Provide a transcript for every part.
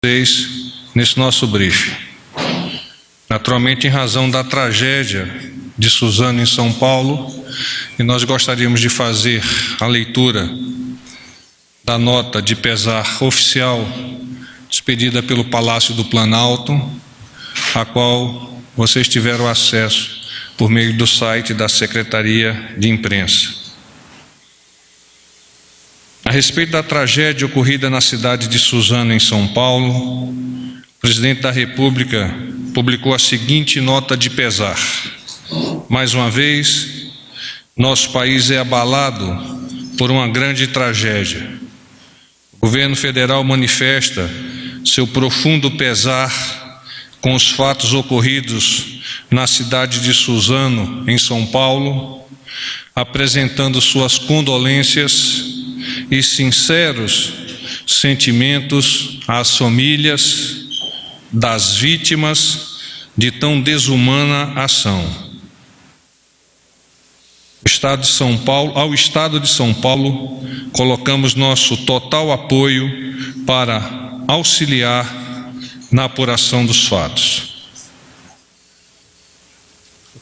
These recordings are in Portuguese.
nesse nosso briefing. Naturalmente, em razão da tragédia de Suzano em São Paulo, e nós gostaríamos de fazer a leitura da nota de pesar oficial expedida pelo Palácio do Planalto, a qual vocês tiveram acesso por meio do site da Secretaria de Imprensa. A respeito da tragédia ocorrida na cidade de Suzano, em São Paulo, o presidente da República publicou a seguinte nota de pesar. Mais uma vez, nosso país é abalado por uma grande tragédia. O governo federal manifesta seu profundo pesar com os fatos ocorridos na cidade de Suzano, em São Paulo, apresentando suas condolências e sinceros sentimentos às famílias das vítimas de tão desumana ação. Ao Estado de São Paulo, colocamos nosso total apoio para auxiliar na apuração dos fatos.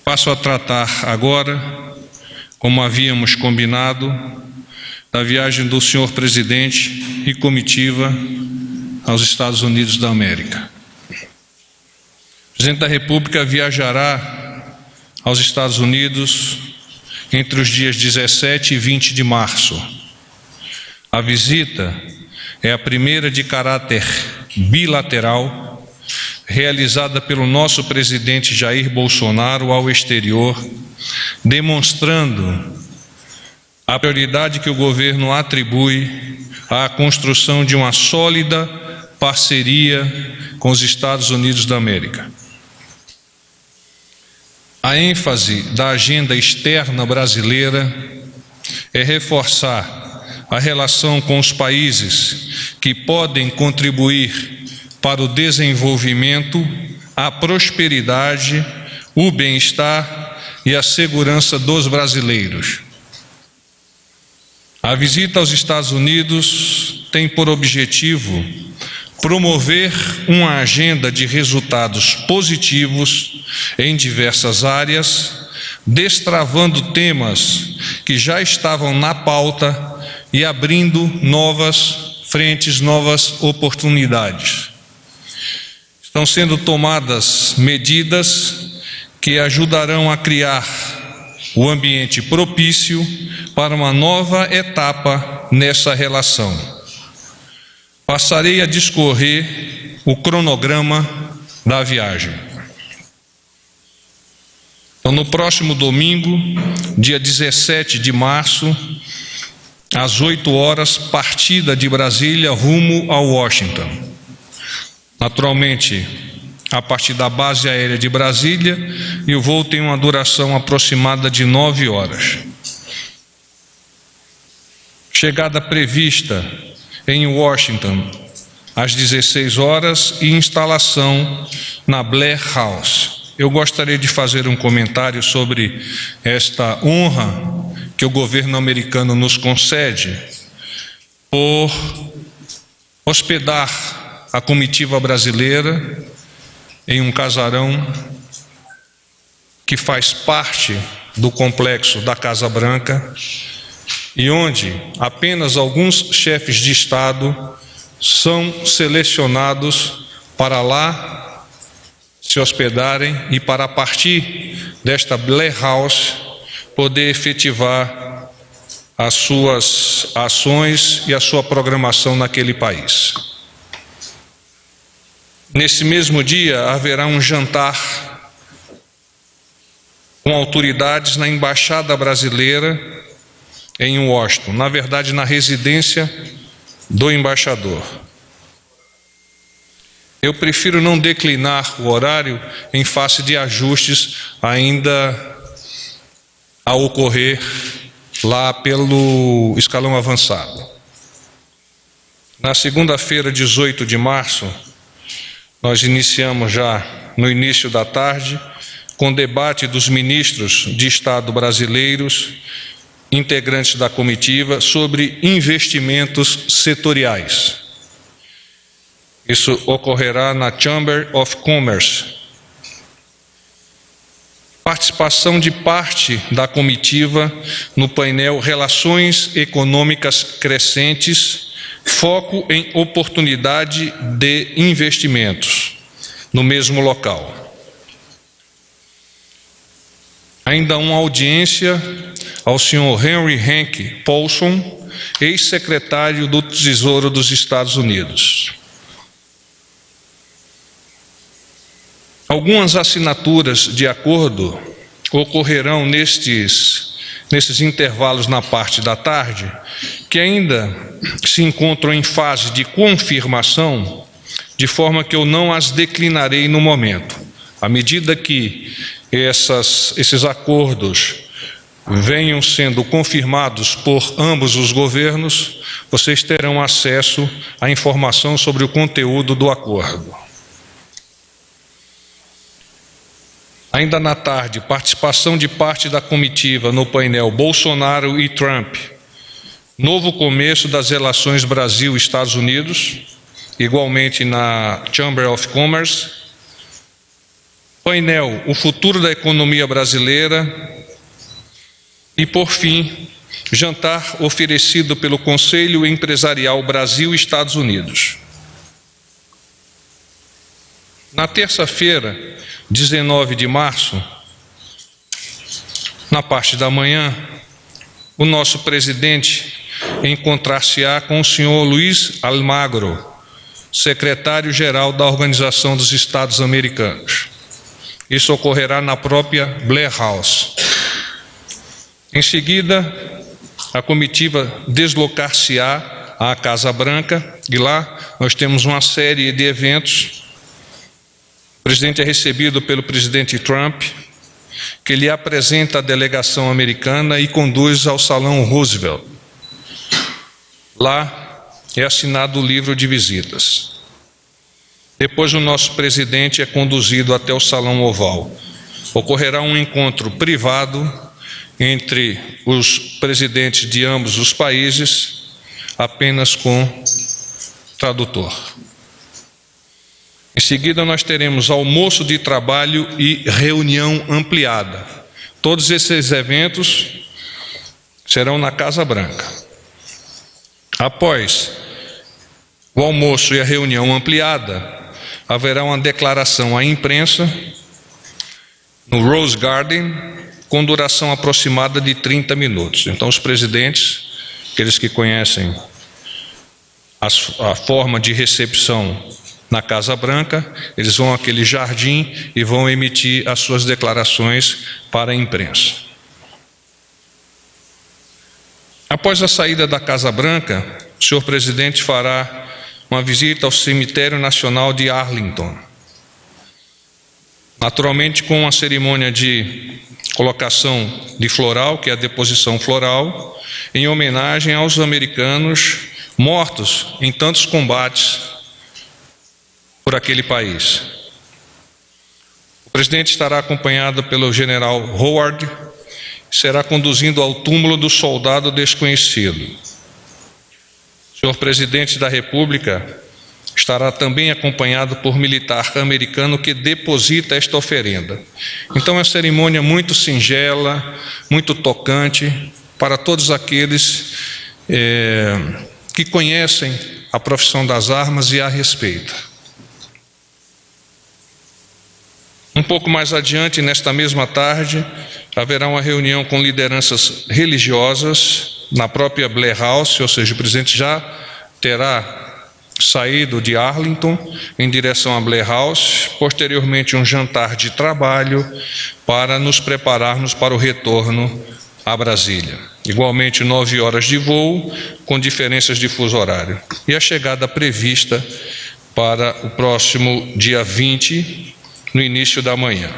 Passo a tratar agora, como havíamos combinado, da viagem do senhor presidente e comitiva aos Estados Unidos da América. O presidente da República viajará aos Estados Unidos entre os dias 17 e 20 de março. A visita é a primeira de caráter bilateral realizada pelo nosso presidente Jair Bolsonaro ao exterior, demonstrando a prioridade que o governo atribui à construção de uma sólida parceria com os Estados Unidos da América. A ênfase da agenda externa brasileira é reforçar a relação com os países que podem contribuir para o desenvolvimento, a prosperidade, o bem-estar e a segurança dos brasileiros. A visita aos Estados Unidos tem por objetivo promover uma agenda de resultados positivos em diversas áreas, destravando temas que já estavam na pauta e abrindo novas frentes, novas oportunidades. Estão sendo tomadas medidas que ajudarão a criar o ambiente propício para uma nova etapa nessa relação. Passarei a discorrer o cronograma da viagem. Então, no próximo domingo, dia 17 de março, às 8 horas, partida de Brasília rumo a Washington. Naturalmente, a partir da base aérea de Brasília, e o voo tem uma duração aproximada de 9 horas. Chegada prevista em Washington às 16 horas e instalação na Blair House. Eu gostaria de fazer um comentário sobre esta honra que o governo americano nos concede por hospedar a comitiva brasileira em um casarão que faz parte do complexo da Casa Branca e onde apenas alguns chefes de Estado são selecionados para lá se hospedarem e para, a partir desta Blair House, poder efetivar as suas ações e a sua programação naquele país. Nesse mesmo dia, haverá um jantar com autoridades na Embaixada Brasileira em Washington, na verdade, na residência do embaixador. Eu prefiro não declinar o horário em face de ajustes ainda a ocorrer lá pelo escalão avançado. Na segunda-feira, 18 de março, nós iniciamos já no início da tarde com debate dos ministros de Estado brasileiros, integrantes da comitiva, sobre investimentos setoriais. Isso ocorrerá na Chamber of Commerce. Participação de parte da comitiva no painel Relações Econômicas Crescentes, foco em oportunidade de investimentos, no mesmo local. Ainda uma audiência ao senhor Henry Hank Paulson, ex-secretário do Tesouro dos Estados Unidos. Algumas assinaturas de acordo ocorrerão nesses intervalos na parte da tarde, que ainda se encontram em fase de confirmação, de forma que eu não as declinarei no momento. À medida que esses acordos venham sendo confirmados por ambos os governos, vocês terão acesso à informação sobre o conteúdo do acordo. Ainda na tarde, participação de parte da comitiva no painel Bolsonaro e Trump. Novo começo das relações Brasil-Estados Unidos, igualmente na Chamber of Commerce. Painel O futuro da economia brasileira. E, por fim, jantar oferecido pelo Conselho Empresarial Brasil-Estados Unidos. Na terça-feira, 19 de março, na parte da manhã, o nosso presidente encontrar-se-á com o senhor Luiz Almagro, secretário-geral da Organização dos Estados Americanos. Isso ocorrerá na própria Blair House. Em seguida, a comitiva deslocar-se-á à Casa Branca, e lá nós temos uma série de eventos. O presidente é recebido pelo presidente Trump, que lhe apresenta a delegação americana e conduz ao Salão Roosevelt. Lá é assinado o livro de visitas. Depois o nosso presidente é conduzido até o Salão Oval. Ocorrerá um encontro privado entre os presidentes de ambos os países, apenas com tradutor. Em seguida, nós teremos almoço de trabalho e reunião ampliada. Todos esses eventos serão na Casa Branca. Após o almoço e a reunião ampliada, haverá uma declaração à imprensa no Rose Garden, com duração aproximada de 30 minutos. Então, os presidentes, aqueles que conhecem a forma de recepção na Casa Branca, eles vão àquele jardim e vão emitir as suas declarações para a imprensa. Após a saída da Casa Branca, o senhor presidente fará uma visita ao Cemitério Nacional de Arlington, naturalmente com uma cerimônia de colocação de floral, que é a deposição floral, em homenagem aos americanos mortos em tantos combates por aquele país. O presidente estará acompanhado pelo general Howard, será conduzido ao túmulo do soldado desconhecido. O senhor presidente da República estará também acompanhado por militar americano que deposita esta oferenda. Então é uma cerimônia muito singela, muito tocante para todos aqueles que conhecem a profissão das armas e a respeitam. Um pouco mais adiante, nesta mesma tarde, haverá uma reunião com lideranças religiosas na própria Blair House, ou seja, o presidente já terá saído de Arlington em direção à Blair House, posteriormente um jantar de trabalho para nos prepararmos para o retorno a Brasília. Igualmente 9 horas de voo, com diferenças de fuso horário. E a chegada prevista para o próximo dia 20, no início da manhã.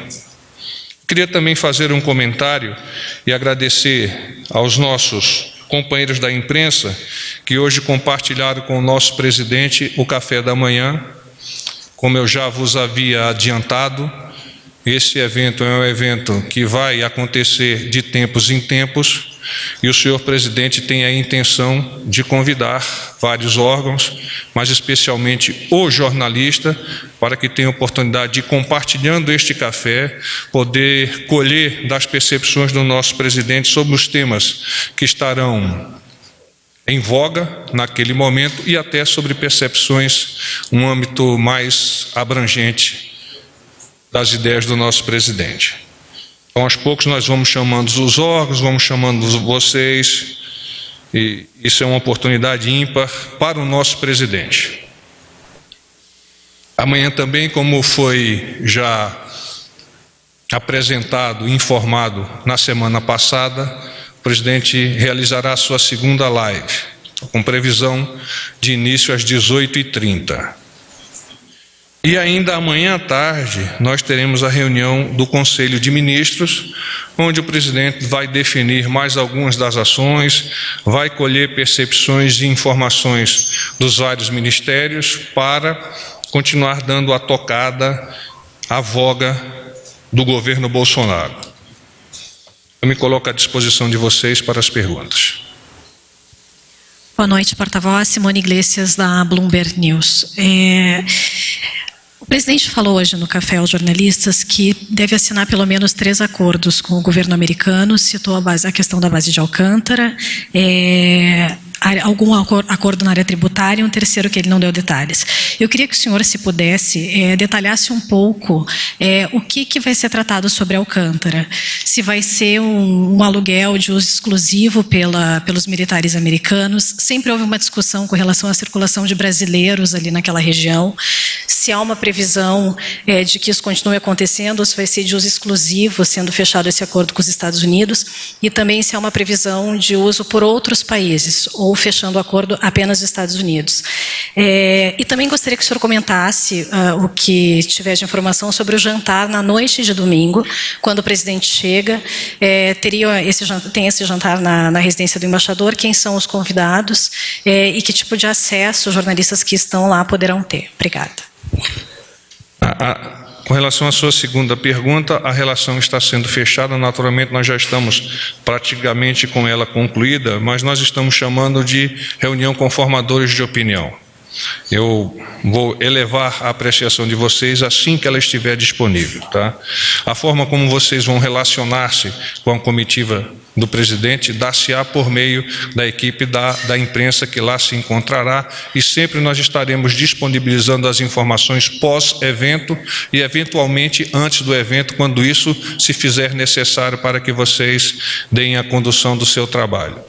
Queria também fazer um comentário e agradecer aos nossos companheiros da imprensa que hoje compartilharam com o nosso presidente o café da manhã. Como eu já vos havia adiantado, esse evento é um evento que vai acontecer de tempos em tempos e o senhor presidente tem a intenção de convidar vários órgãos, mas especialmente o jornalista, para que tenha oportunidade de, compartilhando este café, poder colher das percepções do nosso presidente sobre os temas que estarão em voga naquele momento e até sobre percepções, um âmbito mais abrangente das ideias do nosso presidente. Então, aos poucos, nós vamos chamando os órgãos, vamos chamando vocês, e isso é uma oportunidade ímpar para o nosso presidente. Amanhã também, como foi já apresentado e informado na semana passada, o presidente realizará a sua segunda live, com previsão de início às 18h30. E ainda amanhã à tarde, nós teremos a reunião do Conselho de Ministros, onde o presidente vai definir mais algumas das ações, vai colher percepções e informações dos vários ministérios para continuar dando a tocada à voga do governo Bolsonaro. Eu me coloco à disposição de vocês para as perguntas. Boa noite, porta-voz. Simone Iglesias, da Bloomberg News. O presidente falou hoje no café aos jornalistas que deve assinar pelo menos 3 acordos com o governo americano, citou a questão da base de Alcântara, algum acordo na área tributária e um terceiro que ele não deu detalhes. Eu queria que o senhor, se pudesse, detalhasse um pouco o que vai ser tratado sobre Alcântara. Se vai ser um aluguel de uso exclusivo pelos militares americanos. Sempre houve uma discussão com relação à circulação de brasileiros ali naquela região. Se há uma previsão de que isso continue acontecendo, ou se vai ser de uso exclusivo, sendo fechado esse acordo com os Estados Unidos, e também se há uma previsão de uso por outros países, ou fechando o acordo apenas dos Estados Unidos. E também gostaria que o senhor comentasse o que tiver de informação sobre o jantar na noite de domingo, quando o presidente chega. Tem esse jantar na residência do embaixador, quem são os convidados e que tipo de acesso os jornalistas que estão lá poderão ter. Obrigada. Com relação à sua segunda pergunta, a relação está sendo fechada. Naturalmente, nós já estamos praticamente com ela concluída, mas nós estamos chamando de reunião com formadores de opinião. Eu vou elevar a apreciação de vocês assim que ela estiver disponível, tá? A forma como vocês vão relacionar-se com a comitiva do presidente dar-se-á por meio da equipe da imprensa que lá se encontrará, e sempre nós estaremos disponibilizando as informações pós-evento e eventualmente antes do evento, quando isso se fizer necessário para que vocês deem a condução do seu trabalho.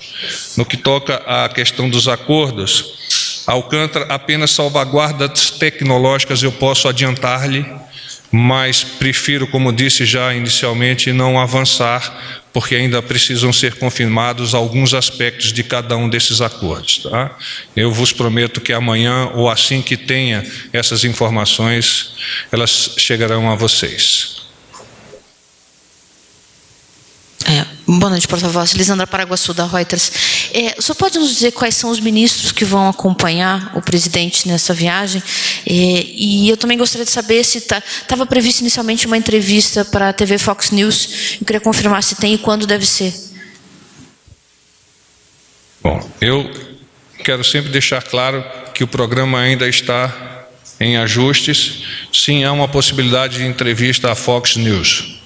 No que toca à questão dos acordos, Alcântara, apenas salvaguardas tecnológicas eu posso adiantar-lhe, mas prefiro, como disse já inicialmente, não avançar, porque ainda precisam ser confirmados alguns aspectos de cada um desses acordos, tá? Eu vos prometo que amanhã, ou assim que tenha essas informações, elas chegarão a vocês. Boa noite, porta-voz. Lisandra Paraguaçu, da Reuters. O senhor pode nos dizer quais são os ministros que vão acompanhar o presidente nessa viagem? E eu também gostaria de saber se estava previsto inicialmente uma entrevista para a TV Fox News. Eu queria confirmar se tem e quando deve ser. Bom, eu quero sempre deixar claro que o programa ainda está em ajustes. Sim, há uma possibilidade de entrevista à Fox News.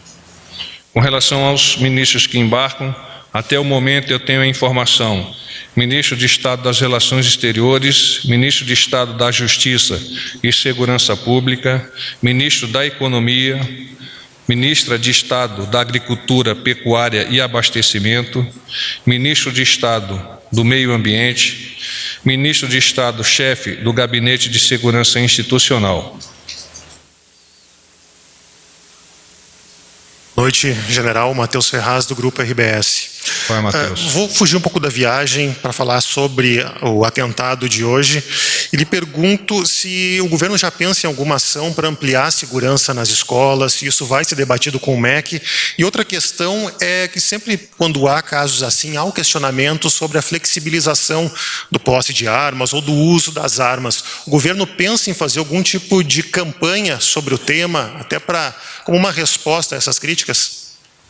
Com relação aos ministros que embarcam, até o momento eu tenho a informação: ministro de Estado das Relações Exteriores, ministro de Estado da Justiça e Segurança Pública, ministro da Economia, ministra de Estado da Agricultura, Pecuária e Abastecimento, ministro de Estado do Meio Ambiente, ministro de Estado, chefe do Gabinete de Segurança Institucional. Boa noite, general. Matheus Ferraz, do Grupo RBS. Vai, Matheus. Vou fugir um pouco da viagem para falar sobre o atentado de hoje e lhe pergunto se o governo já pensa em alguma ação para ampliar a segurança nas escolas, se isso vai ser debatido com o MEC. E outra questão é que sempre quando há casos assim, há um questionamento sobre a flexibilização do posse de armas ou do uso das armas. O governo pensa em fazer algum tipo de campanha sobre o tema, até como uma resposta a essas críticas?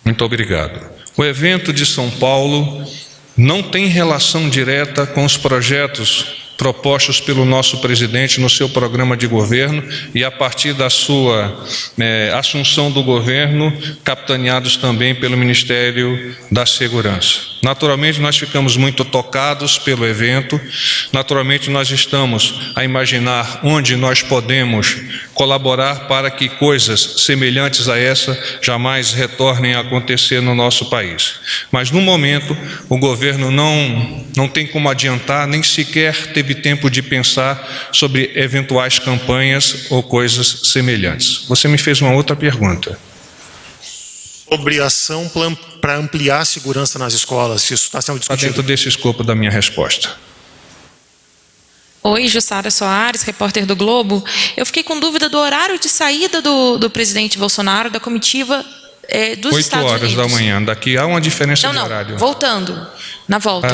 Muito obrigado. O evento de São Paulo não tem relação direta com os projetos propostos pelo nosso presidente no seu programa de governo e a partir da sua assunção do governo, capitaneados também pelo Ministério da Segurança. Naturalmente, nós ficamos muito tocados pelo evento, naturalmente, nós estamos a imaginar onde nós podemos colaborar para que coisas semelhantes a essa jamais retornem a acontecer no nosso país. Mas, no momento, o governo não tem como adiantar, nem sequer teve tempo de pensar sobre eventuais campanhas ou coisas semelhantes. Você me fez uma outra pergunta. Sobre ação para ampliar a segurança nas escolas, se isso está sendo Está discutido. dentro desse escopo da minha resposta. Oi, Jussara Soares, repórter do Globo. Eu fiquei com dúvida do horário de saída do presidente Bolsonaro, da comitiva dos 8 Estados horas Unidos. da manhã, daqui há uma diferença de Não, horário. voltando, na volta.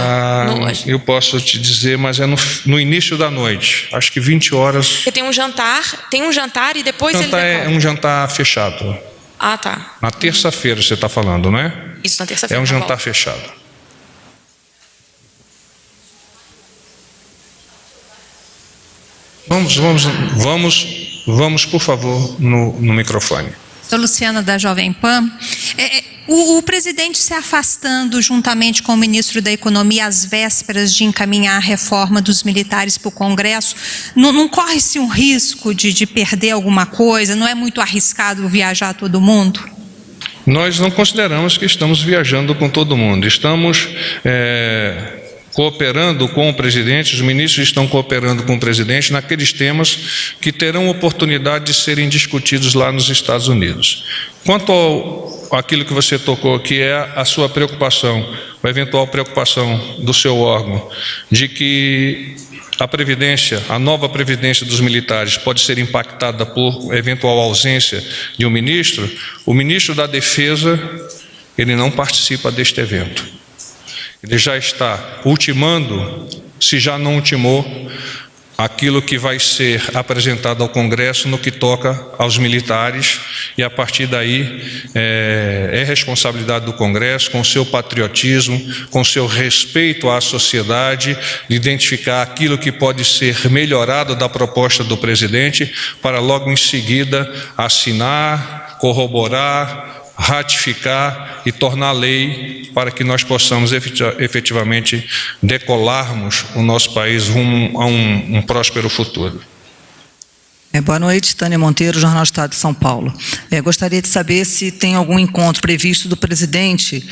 Eu posso te dizer, mas é no início da noite, acho que 20 horas. Porque tem um jantar e depois ele É decola. um jantar fechado. Ah, tá. Na terça-feira você está falando, não é? Isso, na É terça-feira. um na jantar volta. fechado. Vamos, por favor, no microfone. Sou Luciana, da Jovem Pan. O presidente se afastando juntamente com o ministro da Economia às vésperas de encaminhar a reforma dos militares para o Congresso, não corre-se um risco de perder alguma coisa? Não é muito arriscado viajar todo mundo? Nós não consideramos que estamos viajando com todo mundo. Estamos cooperando com o presidente, os ministros estão cooperando com o presidente naqueles temas que terão oportunidade de serem discutidos lá nos Estados Unidos. Quanto àquilo que você tocou, que é a sua preocupação, a eventual preocupação do seu órgão, de que a previdência, a nova previdência dos militares pode ser impactada por eventual ausência de um ministro, o ministro da Defesa, ele não participa deste evento. Ele já está ultimando, se já não ultimou, aquilo que vai ser apresentado ao Congresso no que toca aos militares, e a partir daí é responsabilidade do Congresso, com seu patriotismo, com seu respeito à sociedade, de identificar aquilo que pode ser melhorado da proposta do presidente, para logo em seguida assinar, corroborar, ratificar e tornar lei para que nós possamos efetivamente decolarmos o nosso país rumo a um próspero futuro. Boa noite, Tânia Monteiro, Jornal Estado de São Paulo. Gostaria de saber se tem algum encontro previsto do presidente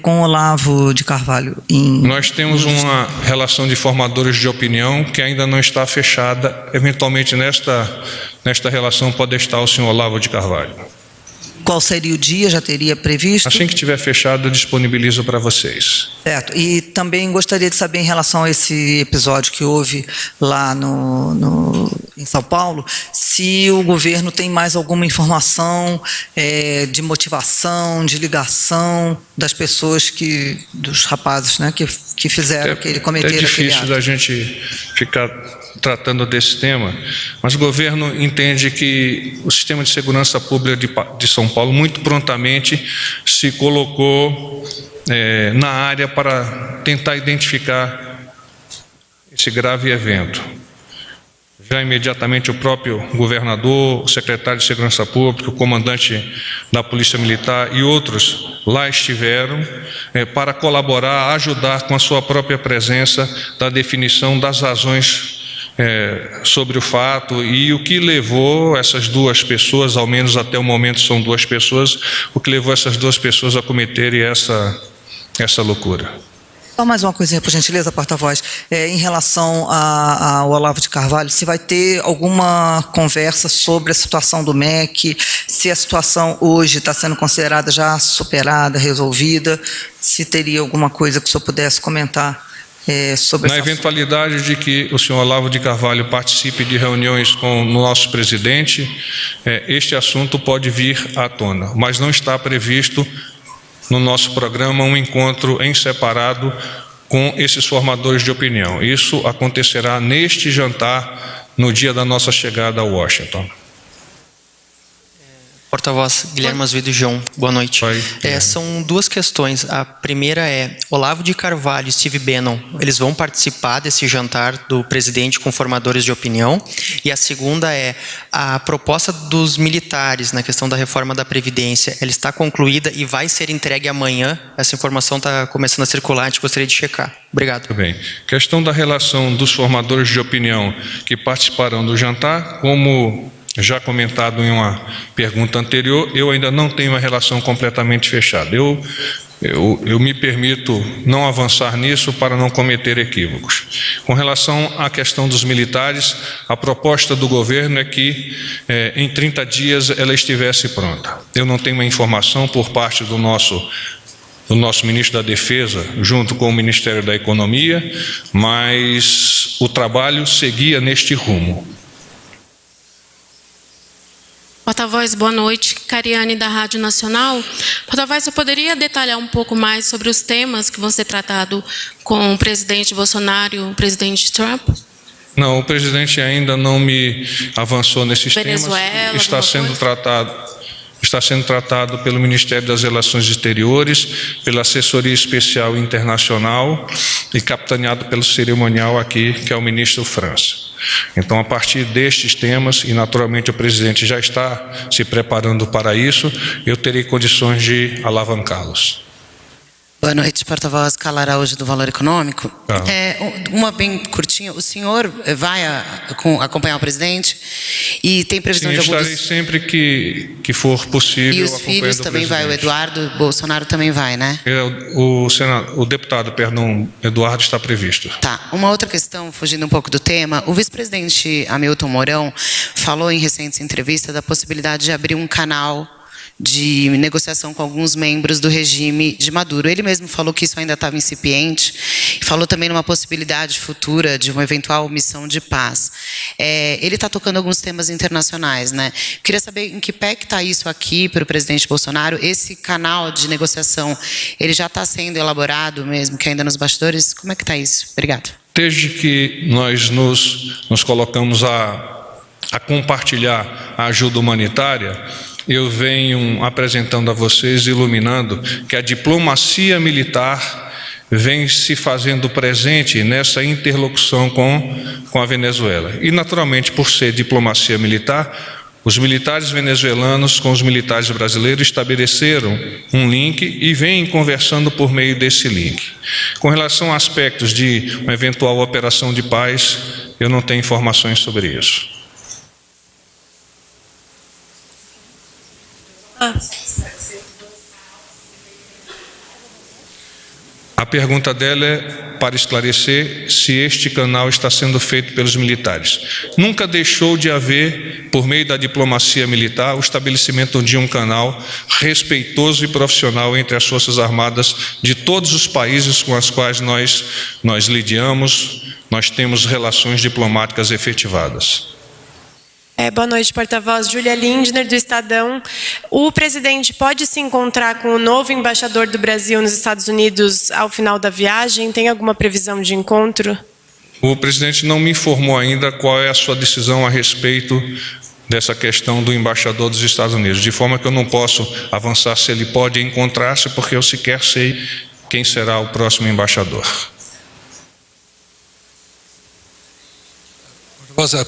com Olavo de Carvalho. Nós temos uma relação de formadores de opinião que ainda não está fechada. Eventualmente nesta relação pode estar o senhor Olavo de Carvalho. Qual seria o dia? Já teria previsto? Assim que estiver fechado, eu disponibilizo para vocês. Certo. E também gostaria de saber, em relação a esse episódio que houve lá em São Paulo, se o governo tem mais alguma informação de motivação, de ligação das pessoas dos rapazes, né, que fizeram aquele cometer aquele ato. É difícil da gente ficar tratando desse tema, mas o governo entende que o sistema de segurança pública de São Paulo muito prontamente se colocou na área para tentar identificar esse grave evento. Já imediatamente o próprio governador, o secretário de Segurança Pública, o comandante da Polícia Militar e outros lá estiveram para colaborar, ajudar com a sua própria presença da definição das razões sobre o fato e o que levou essas duas pessoas, ao menos até o momento são duas pessoas, o que levou essas duas pessoas a cometerem essa loucura. Só mais uma coisinha, por gentileza, porta-voz. Em relação ao Olavo de Carvalho, se vai ter alguma conversa sobre a situação do MEC, se a situação hoje está sendo considerada já superada, resolvida, se teria alguma coisa que o senhor pudesse comentar sobre Na eventualidade de que o senhor Olavo de Carvalho participe de reuniões com o nosso presidente, este assunto pode vir à tona, mas não está previsto no nosso programa um encontro em separado com esses formadores de opinião. Isso acontecerá neste jantar, no dia da nossa chegada a Washington. Porta-voz Guilherme Azevedo João, boa noite. Oi. São duas questões. A primeira é, Olavo de Carvalho e Steve Bannon, eles vão participar desse jantar do presidente com formadores de opinião? E a segunda é, a proposta dos militares na questão da reforma da Previdência, ela está concluída e vai ser entregue amanhã? Essa informação está começando a circular, a gente gostaria de checar. Obrigado. Muito bem. Questão da relação dos formadores de opinião que participarão do jantar, como já comentado em uma pergunta anterior, eu ainda não tenho uma relação completamente fechada. Eu me permito não avançar nisso para não cometer equívocos. Com relação à questão dos militares, a proposta do governo é que em 30 dias ela estivesse pronta. Eu não tenho uma informação por parte do nosso ministro da Defesa, junto com o Ministério da Economia, mas o trabalho seguia neste rumo. Porta-voz, boa noite. Cariane, da Rádio Nacional. Porta-voz, eu poderia detalhar um pouco mais sobre os temas que vão ser tratados com o presidente Bolsonaro e o presidente Trump? Não, o presidente ainda não me avançou nesses Venezuela, temas. Está sendo tratado pelo Ministério das Relações Exteriores, pela Assessoria Especial Internacional e capitaneado pelo cerimonial aqui, que é o ministro França. Então, a partir destes temas, e naturalmente o presidente já está se preparando para isso, eu terei condições de alavancá-los. Boa noite, porta-voz Carla Araújo, do Valor Econômico. Uma bem curtinha, o senhor vai acompanhar o presidente e tem previsão de algum... Estarei sempre que for possível. E os filhos também vai, o Eduardo Bolsonaro também vai, né? O deputado, Eduardo está previsto. Tá, uma outra questão, fugindo um pouco do tema, o vice-presidente Hamilton Mourão falou em recentes entrevistas da possibilidade de abrir um canal de negociação com alguns membros do regime de Maduro. Ele mesmo falou que isso ainda estava incipiente, e falou também numa possibilidade futura de uma eventual missão de paz. Ele está tocando alguns temas internacionais, né? Queria saber em que pé que está isso aqui para o presidente Bolsonaro. Esse canal de negociação, ele já está sendo elaborado mesmo, que ainda nos bastidores? Como é que está isso? Obrigado. Desde que nós nos colocamos a compartilhar a ajuda humanitária, eu venho apresentando a vocês, iluminando, que a diplomacia militar vem se fazendo presente nessa interlocução com a Venezuela. E, naturalmente, por ser diplomacia militar, os militares venezuelanos com os militares brasileiros estabeleceram um link e vêm conversando por meio desse link. Com relação a aspectos de uma eventual operação de paz, eu não tenho informações sobre isso. A pergunta dela é para esclarecer se este canal está sendo feito pelos militares. Nunca deixou de haver, por meio da diplomacia militar, o estabelecimento de um canal respeitoso e profissional entre as Forças Armadas de todos os países com os quais nós lidiamos, nós temos relações diplomáticas efetivadas. Boa noite, porta-voz. Júlia Lindner, do Estadão. O presidente pode se encontrar com o novo embaixador do Brasil nos Estados Unidos ao final da viagem? Tem alguma previsão de encontro? O presidente não me informou ainda qual é a sua decisão a respeito dessa questão do embaixador dos Estados Unidos, de forma que eu não posso avançar se ele pode encontrar-se, porque eu sequer sei quem será o próximo embaixador.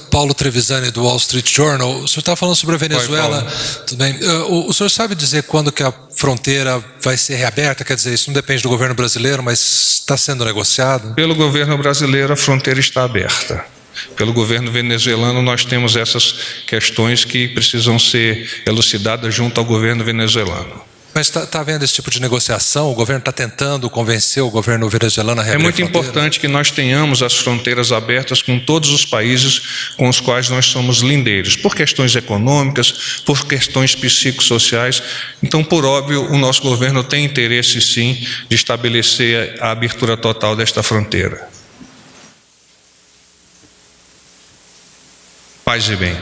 Paulo Trevisani, do Wall Street Journal. O senhor está falando sobre a Venezuela. Tudo bem. O senhor sabe dizer quando que a fronteira vai ser reaberta? Quer dizer, isso não depende do governo brasileiro, mas está sendo negociado? Pelo governo brasileiro, a fronteira está aberta. Pelo governo venezuelano, nós temos essas questões que precisam ser elucidadas junto ao governo venezuelano. Mas está havendo esse tipo de negociação? O governo está tentando convencer o governo venezuelano a reabrir a fronteira? É muito importante que nós tenhamos as fronteiras abertas com todos os países com os quais nós somos lindeiros, por questões econômicas, por questões psicossociais. Então, por óbvio, o nosso governo tem interesse, sim, de estabelecer a abertura total desta fronteira. Paz e bem.